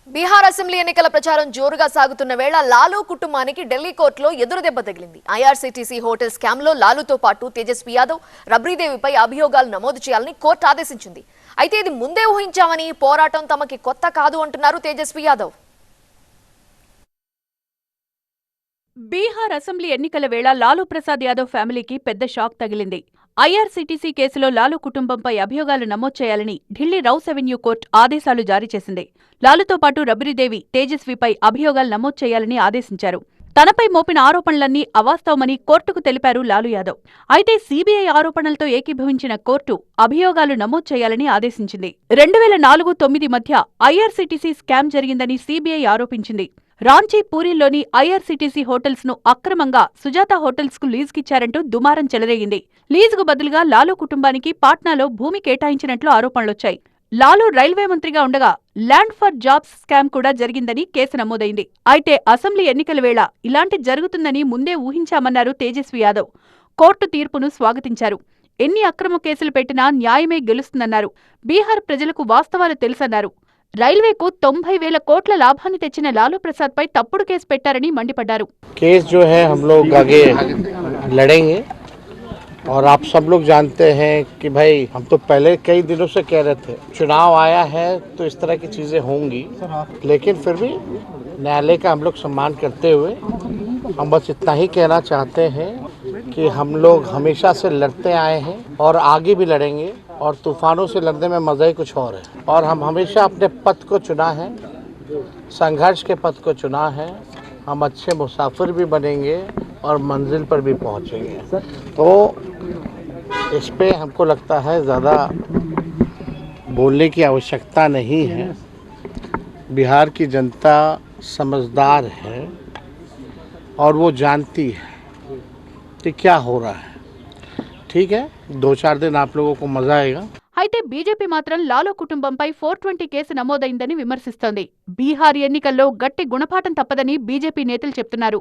Bihar assembly ఎన్నికల ప్రచారం జోరుగా సాగుతున్న వేళ లాలూ కుటుంబానికి ఢిల్లీ కోర్టులో ఎదురుదెబ్బ తగిలింది. ఐఆర్సీటీసీ హోటల్ స్కామ్ లో లాలూతో పాటు తేజస్వి యాదవ్, రబ్రీదేవిపై అభియోగాలు నమోదు చేయాలని కోర్టు ఆదేశించింది. అయితే ఇది ముందే ఊహించామని, పోరాటం తమకి కొత్త కాదు అంటున్నారు తేజస్వి యాదవ్. బీహార్ అసెంబ్లీ ఎన్నికల వేళ లాలూ ప్రసాద్ యాదవ్ ఫ్యామిలీకి పెద్ద షాక్ తగిలింది. ఐఆర్సీటీసీ కేసులో లాలూ కుటుంబంపై అభియోగాలు నమోదు చేయాలని ఢిల్లీ రౌస్ అవెన్యూ కోర్టు ఆదేశాలు జారీ చేసింది. లాలూతో పాటు రబ్రీదేవి, తేజస్విపై అభియోగాలు నమోదు చేయాలని ఆదేశించారు. తనపై మోపిన ఆరోపణలన్నీ అవాస్తవమని కోర్టుకు తెలిపారు లాలూ యాదవ్. అయితే సీబీఐ ఆరోపణలతో ఏకీభవించిన కోర్టు అభియోగాలు నమోదు చేయాలని ఆదేశించింది. 2004-9 మధ్య ఐఆర్సీటీసీ స్కామ్ జరిగిందని సీబీఐ ఆరోపించింది. రాంచీ, పూరీల్లోని ఐఆర్సీటీసీ హోటల్స్ ను అక్రమంగా సుజాత హోటల్స్ కు లీజుకిచ్చారంటూ దుమారం చెలరేగింది. లీజుకు బదులుగా లాలూ కుటుంబానికి పాట్నాలో భూమి కేటాయించినట్లు ఆరోపణలొచ్చాయి. లాలూ రైల్వే మంత్రిగా ఉండగా ల్యాండ్ ఫర్ జాబ్స్ స్కామ్ కూడా జరిగిందని కేసు నమోదైంది. అయితే అసెంబ్లీ ఎన్నికల వేళ ఇలాంటి జరుగుతుందని ముందే ఊహించామన్నారు తేజస్వి యాదవ్. కోర్టు తీర్పును స్వాగతించారు. ఎన్ని అక్రమ కేసులు పెట్టినా న్యాయమే గెలుస్తుందన్నారు. బీహార్ ప్రజలకు వాస్తవాలు తెలుసన్నారు. రైల్వేకు 90,000 కోట్ల లాభాన్ని తెచ్చిన లాలూ ప్రసాద్ పై తప్పుడు కేసు పెట్టారని మండిపడ్డారు. केस जो है हम लोग आगे लड़ेंगे और आप सब लोग जानते हैं कि भाई हम तो पहले कई दिनों से कह रहे थे चुनाव आया है तो इस तरह की चीजें होंगी, लेकिन फिर भी न्यायालय का हम लोग सम्मान करते हुए हम बस इतना ही कहना चाहते हैं कि हम लोग हमेशा से लड़ते आए हैं और आगे भी लड़ेंगे और तूफानों से लड़ने में मजा ही कुछ और है। और हम हमेशा अपने पथ को चुना है, संघर्ष के पथ को चुना है। हम अच्छे मुसाफिर भी बनेंगे और मंजिल पर भी पहुंचेंगे। तो इस पे हमको लगता है ज़्यादा बोलने की आवश्यकता नहीं है। बिहार की जनता समझदार है और वो जानती है कि क्या हो रहा है। ठीक है, 2-4 दिन आप लोगों को मजा आएगा। అయితే బీజేపీ మాత్రం లాలూ కుటుంబంపై 420 కేసు నమోదైందని విమర్శిస్తోంది. బీహార్ ఎన్నికల్లో గట్టి గుణపాఠం తప్పదని బీజేపీ నేతలు చెప్తున్నారు.